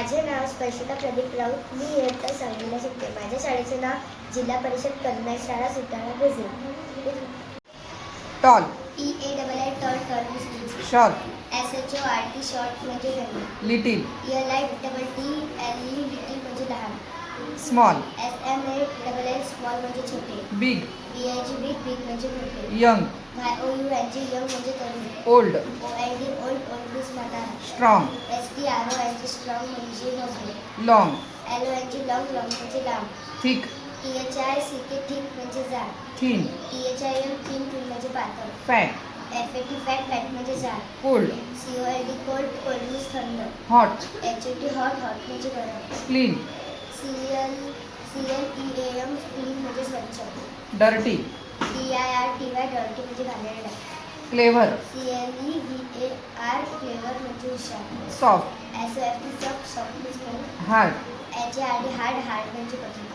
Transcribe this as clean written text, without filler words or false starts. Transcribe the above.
माझे नाव स्पर्शिका प्रदीप राऊत. मी इयत्ता सांगलीला शिकते. माझ्या शाळेचे नाव जिल्हा परिषद कन्या शाळा सुटाणा बुजे. Tall, TALL tall tall short, SHORT short म्हणजे लहान. लिटिल, LITTLE लिटिल म्हणजे लहान. स्मॉल, SMALL स्मॉल म्हणजे छोटे. बिग, BIG बिग म्हणजे मोठे. यंग, YOUNG यंग म्हणजे तरुण. ओल्ड, OLD ओल्ड म्हणजे म्हातारा. स्ट्रॉंग, STRONG स्ट्रॉंग म्हणजे मजबूत. लॉंग, LONG लॉंग लॉंग म्हणजे लांब. थिक, THICK थिक म्हणजे जाड. थिन, THIN थिन म्हणजे पातळ. फॅट, FAT फॅट म्हणजे जाड. कोल्ड, COLD कोल्ड म्हणजे थंड. हॉट, HOT हॉट म्हणजे गरम. क्लीन, CLEAM क्लीन म्हणजे स्वच्छ. डर्टी, DIRTY डर्टी म्हणजे घाणेरडा. क्लेव्हर, CLEVAR क्लेवर म्हणजे हुशार. सॉफ्ट, SOFT सॉफ्ट म्हणजे मऊ. हार्ड, HARD हार्ड म्हणजे कठीण.